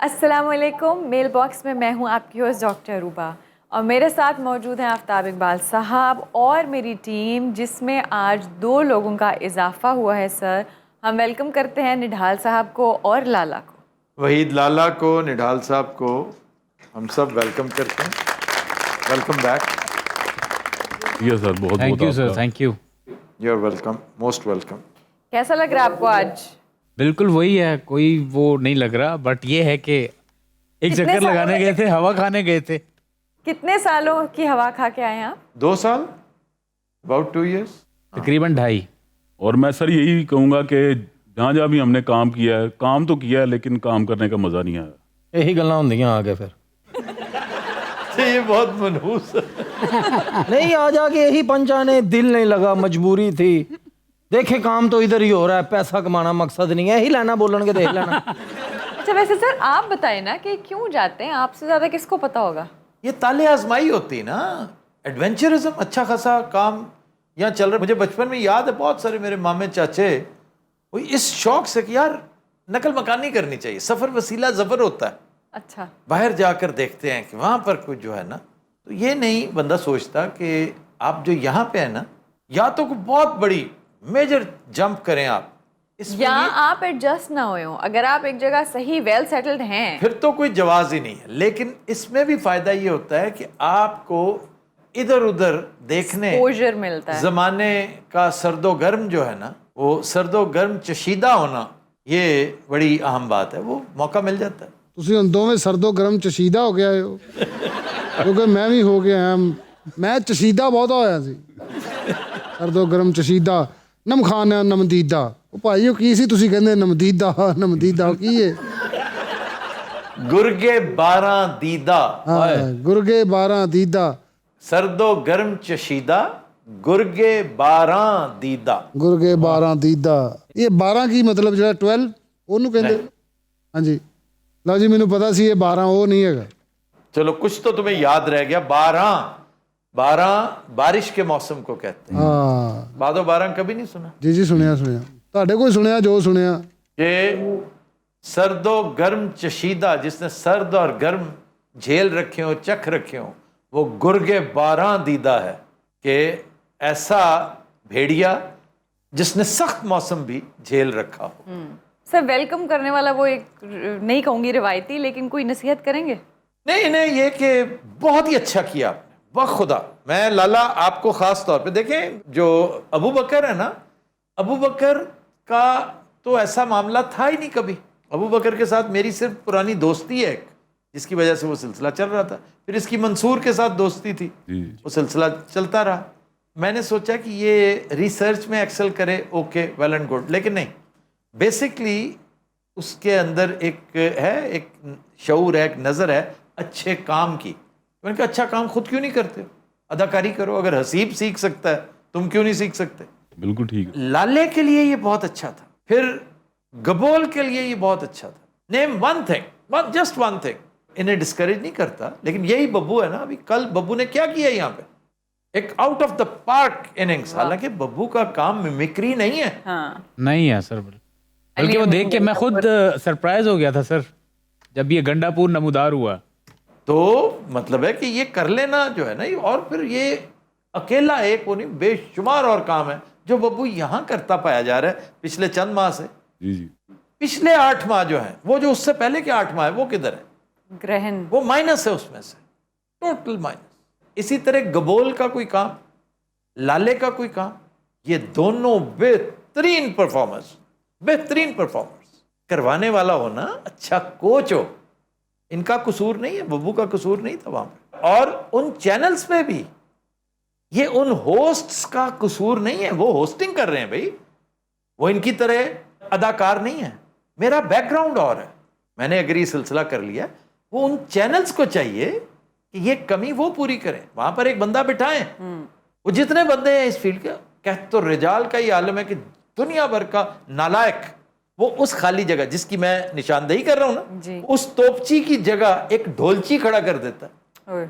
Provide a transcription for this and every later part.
السلام علیکم. Mail box میں ہوں آپ کی ہوسٹ ڈاکٹر روبا اور میرے ساتھ موجود ہیں آفتاب اقبال صاحب اور میری ٹیم جس میں آج 2 لوگوں کا اضافہ ہوا ہے. سر ہم ویلکم کرتے ہیں نڈھال صاحب کو اور لالا کو. وحید لالا کو، نڈھال صاحب کو ہم سب ویلکم کرتے ہیں. Welcome back. یس سر، بہت thank you sir, thank you. You are welcome, most welcome. کیسا لگ رہا ہے آپ کو آج؟ بالکل وہی ہے، کوئی وہ نہیں لگ رہا، بٹ یہ ہے کہ ایک چکر لگانے گئے تھے، ہوا کھانے گئے تھے. کتنے سالوں کی ہوا کھا کے آئے ہیں آپ؟ 2 سال، اباؤٹ 2 years. تقریباً 2.5. اور میں سر یہی کہوں گا کہ جہاں جہاں بھی ہم نے کام کیا ہے، کام تو کیا ہے لیکن کام کرنے کا مزہ نہیں آیا. یہی گلاں ہوندیاں آگے پھر یہ بہت منحوس نہیں، آ جا کے یہی پنچانے، دل نہیں لگا، مجبوری تھی. دیکھے کام تو ادھر ہی ہو رہا ہے، پیسہ کمانا مقصد نہیں ہے، یہی لینا بولن کے دیکھ لینا. اچھا ویسے سر آپ بتائیں نا کہ کیوں جاتے ہیں؟ آپ سے زیادہ کس کو پتا ہوگا. یہ تالے آزمائی ہوتی نا، ایڈونچرزم. اچھا خاصا کام یہاں چل رہا ہے. مجھے بچپن میں یاد ہے بہت سارے میرے مامے چاچے وہ اس شوق سے کہ یار نقل مکانی نہیں کرنی چاہیے، سفر وسیلہ ظفر ہوتا ہے. اچھا باہر جا کر دیکھتے ہیں کہ وہاں پر کچھ جو ہے نا، تو یہ نہیں بندہ سوچتا کہ آپ جو یہاں پہ ہیں نا، یا تو کوئی بہت بڑی میجر جمپ کریں آپ اس میں، یا آپ ایڈجسٹ نہ ہوئے ہوں. اگر آپ ایک جگہ صحیح ویل سیٹلڈ ہیں پھر تو کوئی جواز ہی نہیں ہے. لیکن اس میں بھی فائدہ یہ ہوتا ہے کہ آپ کو ادھر ادھر دیکھنے، ایکسپوژر ملتا ہے. زمانے کا سرد و گرم جو ہے نا، وہ سرد و گرم چشیدہ ہونا، یہ بڑی اہم بات ہے. وہ موقع مل جاتا ہے. ਤੁਸੀਂ ਹੁਣ ਦੋਵੇਂ ਸਰਦੋ ਗਰਮ ਚਸ਼ੀਦਾ ਹੋ ਗਿਆ ਹੋ, ਕਿਉਂਕਿ ਮੈਂ ਵੀ ਹੋ ਗਿਆ. ਮੈਂ ਚਸ਼ੀਦਾ ਬਹੁਤਾ ਹੋਇਆ ਸੀ, ਸਰਦੋ ਗਰਮ ਚਸ਼ੀਦਾ, ਨਮਖਾਨਾ ਨਮਦੀਦਾ. ਉਹ ਭਾਈ ਉਹ ਕੀ ਸੀ ਤੁਸੀਂ ਕਹਿੰਦੇ ਨਮਦੀਦਾ? ਨਮਦੀਦਾ ਉਹ ਕੀ ਹੈ? گرگے 12 دیدہ، ਗੁਰਗੇ 12 ਦੀਦਾ. سرد و گرم چشیدہ، گرگے 12 دیدہ. ਗੁਰਗੇ 12 ਦੀਦਾ. ਇਹ 12 ਕੀ ਮਤਲਬ ਜਿਹੜਾ 12 ਉਹਨੂੰ ਕਹਿੰਦੇ? ਹਾਂਜੀ ਲਓ ਜੀ, ਮੈਨੂੰ ਪਤਾ ਸੀ ਇਹ 12 ਉਹ ਨਹੀਂ ਹੈਗਾ. چلو کچھ تو تمہیں یاد رہ گیا. 12 بارش کے موسم کو کہتے ہیں. ਹਾਂ بادو 12 کبھی نہیں سنا ਜੀ ਜੀ ਸੁਣਿਆ ਤੁਹਾਡੇ کوئی ਸੁਣਿਆ جو ਸੁਣਿਆ. کہ سرد و گرم چشیدہ، جس نے سرد اور گرم جھیل رکھے ہوں، چکھ رکھے ہوں، وہ گرگے 12 دیدہ ہے. کہ ایسا بھیڑیا جس نے سخت موسم بھی جھیل رکھا ہو. سر ویلکم کرنے والا وہ ایک نہیں کہوں گی روایتی، لیکن کوئی نصیحت کریں گے؟ نہیں یہ کہ بہت ہی اچھا کیا آپ نے، بخدا. میں لالا آپ کو خاص طور پہ دیکھیں، جو ابو بکر ہے نا، ابو بکر کا تو ایسا معاملہ تھا ہی نہیں کبھی. ابو بکر کے ساتھ میری صرف پرانی دوستی ہے ایک، جس کی وجہ سے وہ سلسلہ چل رہا تھا. پھر اس کی منصور کے ساتھ دوستی تھی، وہ سلسلہ چلتا رہا. میں نے سوچا کہ یہ ریسرچ میں ایکسل کرے، اوکے ویل اینڈ گڈ. لیکن نہیں، بیسکلی اس کے اندر ایک ہے، ایک شعور ہے، ایک نظر ہے اچھے کام کی. میں نے کہا اچھا کام خود کیوں نہیں کرتے؟ اداکاری کرو. اگر حسیب سیکھ سکتا ہے تم کیوں نہیں سیکھ سکتے؟ بالکل ٹھیک ہے. لالے کے لیے یہ بہت اچھا تھا. پھر گبول کے لیے یہ بہت اچھا تھا. Name one thing, just one thing. انہیں ڈسکریج نہیں کرتا، لیکن یہی ببو ہے نا. ابھی کل ببو نے کیا کیا یہاں پہ؟ ایک out of the park innings. حالانکہ ببو کا کام میمکری نہیں ہے. ہاں نہیں ہے سر، بلکہ وہ دیکھ کے میں خود سرپرائز ہو گیا تھا سر جب یہ گنڈا پور نمودار ہوا. تو مطلب ہے کہ یہ کر لینا جو ہے نا. اور پھر یہ اکیلا ایک وہ نہیں، بے شمار اور کام ہے جو ببو یہاں کرتا پایا جا رہا ہے پچھلے چند ماہ سے. جی پچھلے 8 ماہ جو ہیں، وہ جو اس سے پہلے کے 8 ماہ ہے وہ کدھر ہے؟ گرہن وہ مائنس ہے اس میں سے، ٹوٹل مائنس. اسی طرح گبول کا کوئی کام، لالے کا کوئی کام، یہ دونوں بہترین پرفارمرز کروانے والا ہونا، اچھا کوچ ہو. ان کا قصور نہیں ہے، ببو کا قصور نہیں تھا وہاں پہ. اور ان چینلز پہ بھی یہ ان ہوسٹس کا قصور نہیں ہے. وہ ہوسٹنگ کر رہے ہیں بھائی، وہ ان کی طرح اداکار نہیں ہے. میرا بیک گراؤنڈ اور ہے. میں نے اگر یہ سلسلہ کر لیا، وہ ان چینلز کو چاہیے کہ یہ کمی وہ پوری کریں. وہاں پر ایک بندہ بٹھائیں. وہ جتنے بندے ہیں اس فیلڈ کے، کہت الرجال کا یہ عالم ہے کہ دنیا بھر کا نالائق وہ اس خالی جگہ جس کی میں نشاندہی کر رہا ہوں نا، اس توپچی کی جگہ ایک ڈھولچی کھڑا کر دیتا ہے.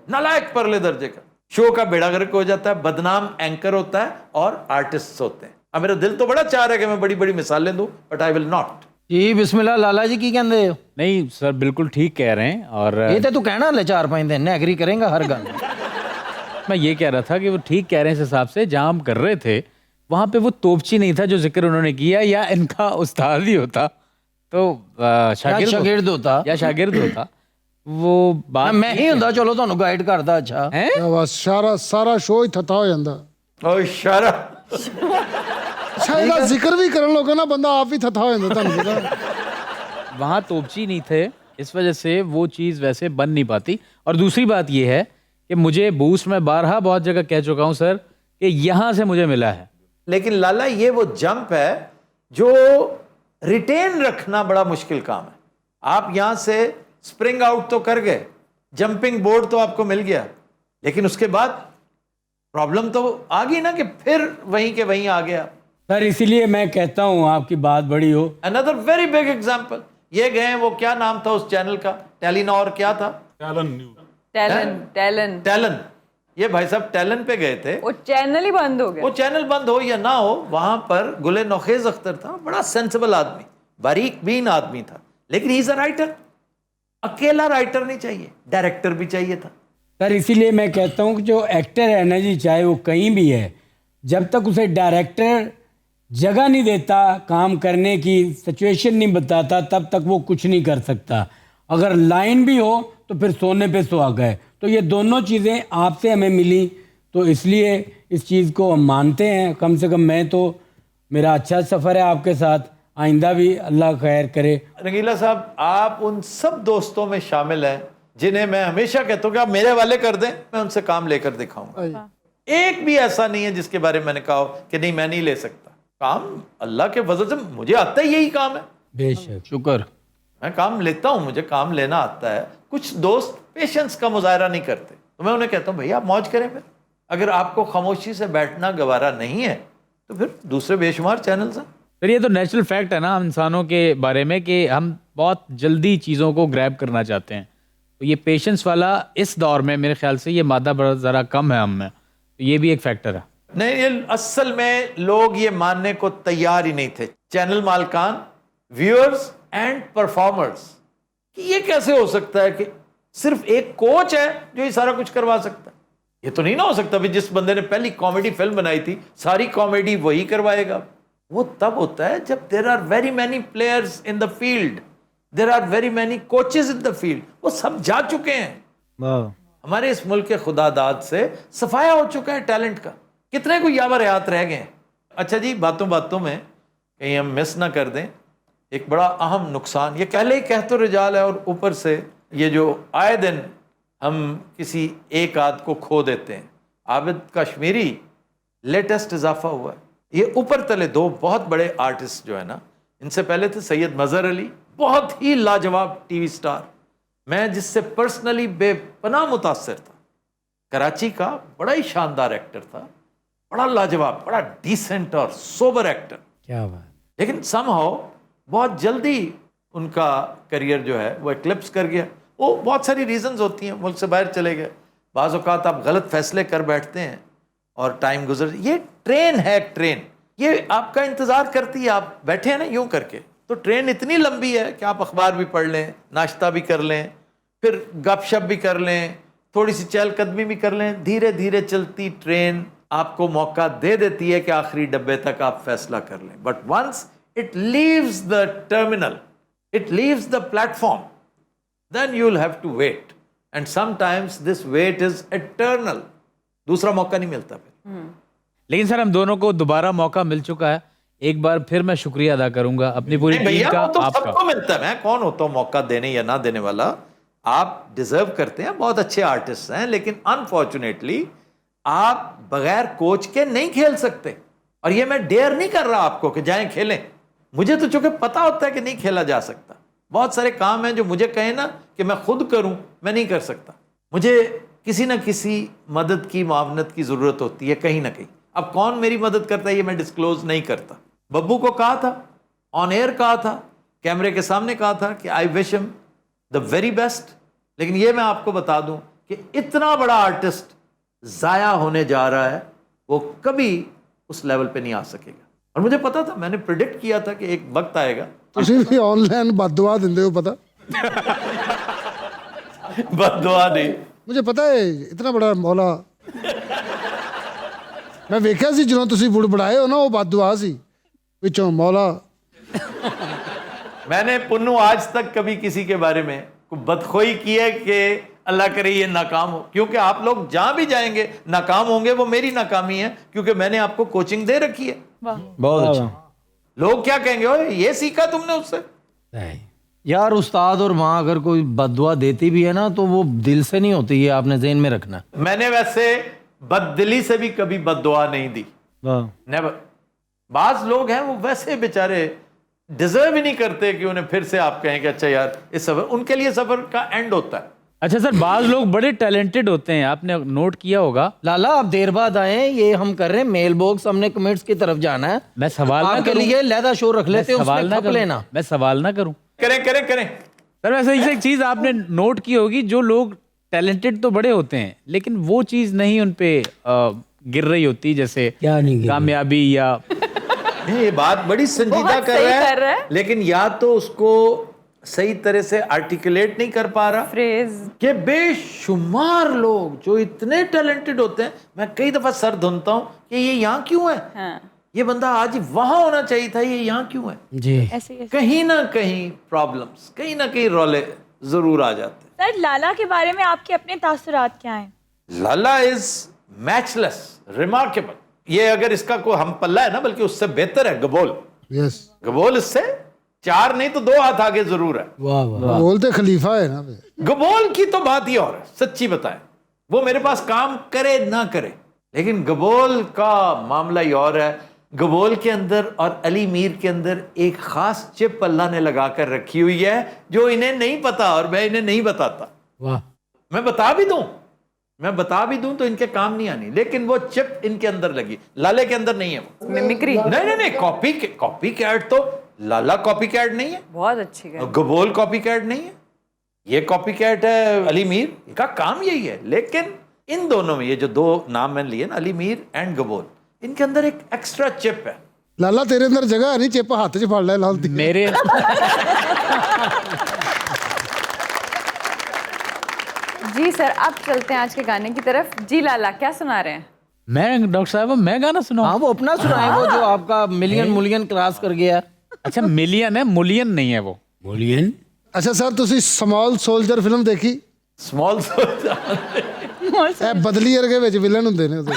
نالائق پرلے درجے کا. شو کا بیڑا گرک ہو جاتا ہے، بدنام اینکر ہوتا ہے اور آرٹسٹ ہوتے ہیں. اب میرا دل تو بڑا چاہ رہا ہے کہ میں بڑی بڑی مثالیں دوں، بٹ آئی ول ناٹ. ਜੀ ਬਿਸਮਿਲ੍ਲਾ ਲਾਲਾ ਜੀ ਕੀ ਕਹਿੰਦੇ ਹੋ? नहीं सर बिल्कुल ठीक कह रहे हैं। और ਇਹ ਤੇ ਤੂੰ ਕਹਿਣਾ ਹਲੇ 4-5 ਦਿਨ ਐਗਰੀ ਕਰੇਗਾ ਹਰ ਗੱਲ। मैं ये कह रहा था कि वो ठीक कह रहे हैं इस हिसाब से, जहाँ हम कर रहे थे वहाँ पे वो तोपची नहीं था जो जिक्र उन्होंने किया, या इनका उस्ताद ही होता तो शागिर्द होता या शागिर्द होता वो बात ਮੈਂ ਹੀ ਹੁੰਦਾ ਚਲੋ ਤੁਹਾਨੂੰ ਗਾਈਡ ਕਰਦਾ। ਅੱਛਾ है। ਬਸ ਸਾਰਾ ਸ਼ੋਅ ਹੀ ਥੱਥਾ ਹੋ ਜਾਂਦਾ। ओ इशारा ਅੱਛਾ ਇਹਦਾ ਜ਼ਿਕਰ ਵੀ ਕਰਨ ਲੋਗੇ ਨਾ ਬੰਦਾ ਆਪ ਹੀ ਥੱਥਾ ਹੋ ਜਾਂਦਾ ਤੁਹਾਨੂੰ ਪਤਾ। वहाँ तोपची नहीं थे, इस वजह से वो चीज़ वैसे बन नहीं पाती। और दूसरी बात ये है कि मुझे बूस्ट में बारहा बहुत जगह कह चुका हूँ सर कि यहाँ से मुझे मिला है। लेकिन लाला ये वो जंप है जो रिटेन रखना बड़ा मुश्किल काम है। आप यहां से स्प्रिंग आउट तो कर गए, जंपिंग बोर्ड तो आपको मिल गया, लेकिन उसके बाद प्रॉब्लम तो आ गई ना कि फिर वहीं के वहीं आ गया। सर इसीलिए मैं कहता हूँ आपकी बात बड़ी हो। अनदर वेरी बिग एग्जाम्पल, ये गए वो क्या नाम था उस चैनल का, टेलीनॉर क्या था, टैलन। ये भाई साहब टैलन पे गए थे, वो चैनल ही बंद हो गया। वो चैनल बंद हो या ना हो, वहां पर गुले नौखेज अख्तर था, बड़ा सेंसिबल आदमी, बारीक बीन आदमी था, लेकिन ही इज अ राइटर। अकेला राइटर नहीं चाहिए, डायरेक्टर भी चाहिए था। सर इसीलिए मैं कहता हूँ कि जो एक्टर है ना जी, चाहे वो कहीं भी है, जब तक उसे डायरेक्टर जगह नहीं देता काम करने की, सिचुएशन नहीं बताता, तब तक वो कुछ नहीं कर सकता। अगर लाइन भी हो तो फिर सोने पे सुहागा है। तो ये दोनों चीज़ें आपसे हमें मिली, तो इसलिए इस चीज़ को हम मानते हैं। कम से कम मैं तो, मेरा अच्छा सफ़र है आपके साथ, आइंदा भी अल्लाह खैर करे। रंगीला साहब, आप उन सब दोस्तों में शामिल हैं जिन्हें मैं हमेशा कहता हूँ कि आप मेरे वाले कर दें, मैं उनसे काम लेकर दिखाऊंगा। एक भी ऐसा नहीं है जिसके बारे में मैंने कहा कि नहीं मैं नहीं ले सकता काम। अल्लाह के फजल से मुझे आता ही यही काम है, बेशक शुक्र। मैं काम लेता हूँ, मुझे काम लेना आता है। कुछ दोस्त पेशेंस का मुजाहरा नहीं करते, तो मैं उन्हें कहता हूँ भैया आप मौज करें। फिर अगर आपको खामोशी से बैठना गवारा नहीं है तो फिर दूसरे बेशुमार चैनल्स हैं। फिर ये तो नेचुरल फैक्ट है ना हम इंसानों के बारे में कि हम बहुत जल्दी चीज़ों को ग्रैब करना चाहते हैं। तो ये पेशेंस वाला इस दौर में मेरे ख्याल से ये मादा बड़ा ज़रा कम है हम में, तो ये भी एक फैक्टर है। नहीं, ये असल में लोग ये मानने को तैयार ही नहीं थे, चैनल मालकान, व्यूअर्स एंड परफॉर्मर्स, कि ये कैसे हो सकता है कि सिर्फ एक कोच है जो ये सारा कुछ करवा सकता है। ये तो नहीं ना हो सकता भी जिस बंदे ने पहली कॉमेडी फिल्म बनाई थी सारी कॉमेडी वही करवाएगा। वो तब होता है जब there are very many players in the field, there are very many coaches in the field. वो सब जा चुके हैं। हमारे इस मुल्क के खुदादाद से सफाया हो चुका है टैलेंट का, कितने को यावर याद रह गए हैं। अच्छा जी, बातों बातों में कहीं हम मिस ना कर दें एक बड़ा अहम नुकसान, ये कहले ही कह तो रिजाल है और ऊपर से ये जो आए दिन हम किसी एक आध को खो देते हैं। आबिद कश्मीरी लेटेस्ट इजाफा हुआ है। ये ऊपर तले दो बहुत बड़े आर्टिस्ट जो है ना, इनसे पहले थे सैयद मजहर अली, बहुत ही लाजवाब टीवी स्टार, मैं जिससे पर्सनली बेपनाह मुतासर था। कराची का बड़ा ही शानदार एक्टर था, बड़ा लाजवाब, बड़ा डिसेंट और सोबर एक्टर। क्या बात। लेकिन समहाउ बहुत जल्दी उनका करियर जो है वो एक्लिप्स कर गया। वो बहुत सारी रीजंस होती हैं, मुल्क से बाहर चले गए, बाज़ औक़ात आप गलत फैसले कर बैठते हैं और टाइम गुजर। ये ट्रेन है, एक ट्रेन ये आपका इंतज़ार करती है। आप बैठे हैं ना यूं करके, तो ट्रेन इतनी लंबी है कि आप अखबार भी पढ़ लें, नाश्ता भी कर लें, फिर गपशप भी कर लें, थोड़ी सी चहलकदमी भी कर लें। धीरे धीरे चलती ट्रेन आपको मौका दे देती है कि आखिरी डब्बे तक आप फैसला कर लें। But once it leaves the terminal, it leaves the platform, then you'll have to wait, and sometimes this wait is eternal. दूसरा मौका नहीं मिलता फिर। लेकिन सर हम दोनों को दोबारा मौका मिल चुका है, एक बार फिर मैं शुक्रिया अदा करूंगा अपनी पूरी टीम भैया का, वो तो आपका। सबको मिलता है, मैं कौन होता हूँ मौका देने या ना देने वाला। आप डिजर्व करते हैं, बहुत अच्छे आर्टिस्ट हैं, लेकिन अनफॉर्चुनेटली आप बगैर कोच के नहीं खेल सकते। और ये मैं डेयर नहीं कर रहा आपको कि जाएं खेलें, मुझे तो चूंकि पता होता है कि नहीं खेला जा सकता। बहुत सारे काम हैं जो मुझे कहें ना कि मैं खुद करूं, मैं नहीं कर सकता, मुझे किसी ना किसी मदद की, मावनत की ज़रूरत होती है कहीं ना कहीं। अब कौन मेरी मदद करता है ये मैं डिस्क्लोज नहीं करता। बब्बू को कहा था, ऑन एयर कहा था, कैमरे के सामने कहा था कि I wish him the very best. लेकिन ये मैं आपको बता दूं कि इतना बड़ा आर्टिस्ट ज़ाया होने जा रहा है, वो कभी उस लेवल पे नहीं आ सकेगा। और मुझे पता था, मैंने प्रिडिक्ट किया था कि एक वक्त आएगा ਤੁਸੀਂ ਵੀ ਆਨਲਾइन बददुआ ਦਿੰਦੇ ਹੋ पता बददुआ नहीं। मुझे पता है इतना बड़ा मौला मैं वेख्या सी ਜਦੋਂ ਤੁਸੀਂ ਬੁੜਬੜਾਏ ਹੋ ਨਾ ਉਹ बददुआ ਸੀ ਵਿੱਚੋਂ मौला। मैंने पुन्नू आज तक कभी किसी के बारे में कोई बदखोई की है कि अल्लाह करे ये नाकाम हो, क्योंकि आप लोग जहां भी जाएंगे नाकाम होंगे, वो मेरी नाकामी है क्योंकि मैंने आपको कोचिंग दे रखी है। बहुत अच्छा। लोग क्या कहेंगे, ओए ये सीखा तुमने उससे? यार उस्ताद और माँ अगर कोई बददुआ देती भी है ना तो वो दिल से नहीं होती, ये आपने ज़हन में रखना। मैंने वैसे बददिली से भी कभी बददुआ नहीं दी, नेवर। बाज लोग हैं वो वैसे बेचारे डिजर्व ही नहीं करते कि उन्हें फिर से आप कहें कि अच्छा यार इस सफर, उनके लिए सफर का एंड होता है। अच्छा सर, बाज लोग बड़े टैलेंटेड होते हैं, आपने नोट किया होगा। लाला आप देर बाद आए, ये हम कर रहे हैं मेल बॉक्स, हमने कमेंट्स की तरफ जाना है। मैं सवाल ना आपके करूं, लिए लहदा शो रख लेते हैं, सवाल उसमें ना खप करूं, लेना। मैं सवाल ना करूं। करें करें करें। सर वैसे एक चीज आपने नोट की होगी, जो लोग टैलेंटेड तो बड़े होते हैं लेकिन वो चीज नहीं उन पे गिर रही होती, जैसे क्या नहीं गिर रही? कामयाबी या नहीं, ये बात बड़ी संजीदा बहुत कर सही रहा कर रहा है, है। लेकिन या तो उसको सही तरह से आर्टिकुलेट नहीं कर पा रहा फ्रेज कि बेशुमार लोग जो इतने टैलेंटेड होते हैं, मैं कई दफा सर धुनता हूं कि ये यहाँ क्यों है, हाँ ये बंदा आज वहां होना चाहिए था, ये यहाँ क्यों है। जी ऐसे ही कहीं ना कहीं प्रॉब्लम्स, कहीं ना कहीं रौले जरूर आ जाते हैं। सर लाला के बारे में आपके अपने तासुरात क्या हैं? लाला इज मैचलेस, रिमार्केबल। ये अगर इसका कोई हम पल्ला है ना, बल्कि उससे बेहतर है गबोल। यस गबोल इससे 4 नहीं तो 2 हाथ आगे जरूर है। वाह वाह बोलते खलीफा है ना फिर। गबोल की तो बात ही और है, सच्ची बताएं, वो मेरे पास काम करे ना करे, लेकिन गबोल का मामला ही और है। गबोल के अंदर और अली मीर के अंदर एक खास चिप अल्लाह ने लगा कर रखी हुई है जो इन्हें नहीं पता, और मैं इन्हें नहीं बताता। वाह मैं बता भी दूं तो इनके काम नहीं आनी, लेकिन वो चिप इनके अंदर लगी, लाले के अंदर नहीं है वो। मिमिक्री नहीं, कॉपी कैट तो लाला कॉपी कैट नहीं है, बहुत अच्छी कर गबोल कॉपी कैट नहीं है, ये कॉपी कैट है अली मीर, इनका काम यही है। लेकिन इन दोनों में, ये जो 2 नाम मैंने लिए ना, अली मीर एंड गबोल, इनके अंदर एक एक्स्ट्रा चिप है। लाला तेरे अंदर जगह है नहीं, चिप हाथ च फड़ ले लाल दी। मेरे जी सर, अब चलते हैं आज के गाने की तरफ। जी लाला, क्या सुना रहे हैं? मैं डॉक्टर साहब मैं गाना सुनाऊं? हाँ वो अपना सुनाए, वो जो आपका मिलियन क्रॉस कर गया। अच्छा मिलियन है, मुलियन नहीं है वो। बोलिए। अच्छा सर, ਤੁਸੀਂ ਸਮॉल ਸੋਲਜਰ ਫਿਲਮ ਦੇਖੀ? स्मॉल ਇਹ ਬਦਲੀ ਵਰਗੇ ਵਿੱਚ ਵਿਲਨ ਹੁੰਦੇ ਨੇ ਉਹਦੇ।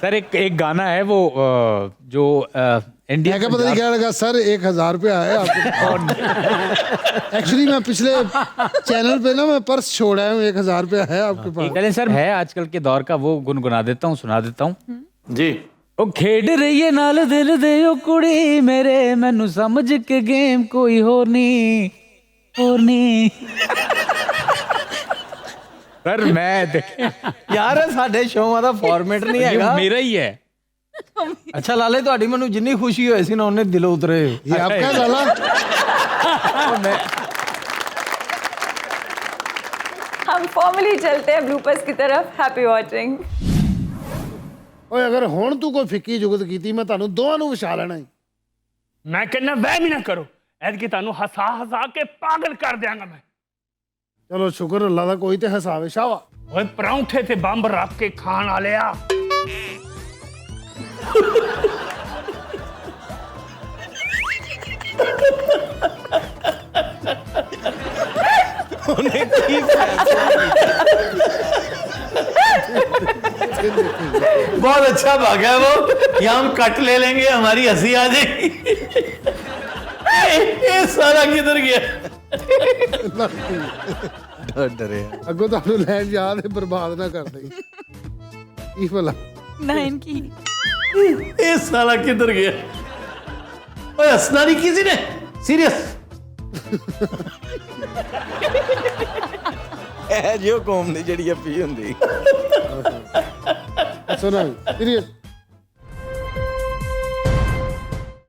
सर एक गाना है वो जो मैं इंडिया क्या पता नहीं क्या लगा सर, 1000 रुपया है आपके। एक्चुअली मैं पिछले चैनल पे ना मैं पर्स छोड़ा हूँ, 1000 रुपया है आपके पास। चलें सर, है आजकल के दौर का, वो गुनगुना देता हूँ, सुना देता हूँ। जी। ओ खेड रही है नाल दिल दे ओ कुड़ी मेरे, मैनू समझ के गेम कोई होर नहीं सर मैं देखे यार ਸਾਡੇ ਸ਼ੋਆਂ ਦਾ ਫਾਰਮੈਟ ਨਹੀਂ ਹੈਗਾ। मेरा ही है। ਅੱਛਾ ਲਾਲੇ, ਤੁਹਾਡੀ ਮੈਨੂੰ ਜਿੰਨੀ ਖੁਸ਼ੀ ਹੋਈ ਸੀ ਨਾ ਉਹਨੇ ਦਿਲੋਂ ਉਤਰੇ। ये आपका है लाला? हम फॉर्मली चलते हैं ब्लूपर्स की तरफ। Happy watching. ਓਏ ਅਗਰ ਹੁਣ ਤੂੰ ਕੋਈ ਫਿੱਕੀ ਜੁਗਤ ਕੀਤੀ, ਮੈਂ ਤੁਹਾਨੂੰ ਦੋਵਾਂ ਨੂੰ ਵਿਛਾ ਲੈਣਾ ਹੈ। ਮੈਂ ਕਹਿੰਦਾ ਵਹਿਮ ਹੀ ਨਾ ਕਰੋ, ਐਤਕੀ ਤੁਹਾਨੂੰ ਹਸਾ ਕੇ ਪਾਗਲ ਕਰ ਦਿਆਂਗਾ ਮੈਂ। ਚਲੋ ਸ਼ੁਕਰ ਅੱਲਾ ਦਾ, ਕੋਈ ਤੇ ਹਸਾਵੇ ਸ਼ਾਵਾ। ਓਏ ਪਰੌਂਠੇ ਤੇ ਬੰਬ ਰੱਖ ਕੇ ਖਾਣ ਵਾਲਿਆ। बहुत अच्छा भागा है वो, यहाँ हम कट ले लेंगे, हमारी हंसी आ जाएगी। ये सारा किधर गया? ਅੱਗੋਂ ਤੁਹਾਨੂੰ ਲੈਣ ਯਾਦ ਹੈ, ਬਰਬਾਦ ਨਾ ਕਰ ਦੇ। ਕੀ ਭਲਾ? नाइन की ये साला किधर गया? ओए हंसना नहीं किसी ने, सीरियस। ਇਹ ਜਿਉ ਕੌਮ ਦੀ ਜਿਹੜੀ ਅੱਪੀ ਹੁੰਦੀ। ਸੁਣਾ ਸੀਰੀਅਸ।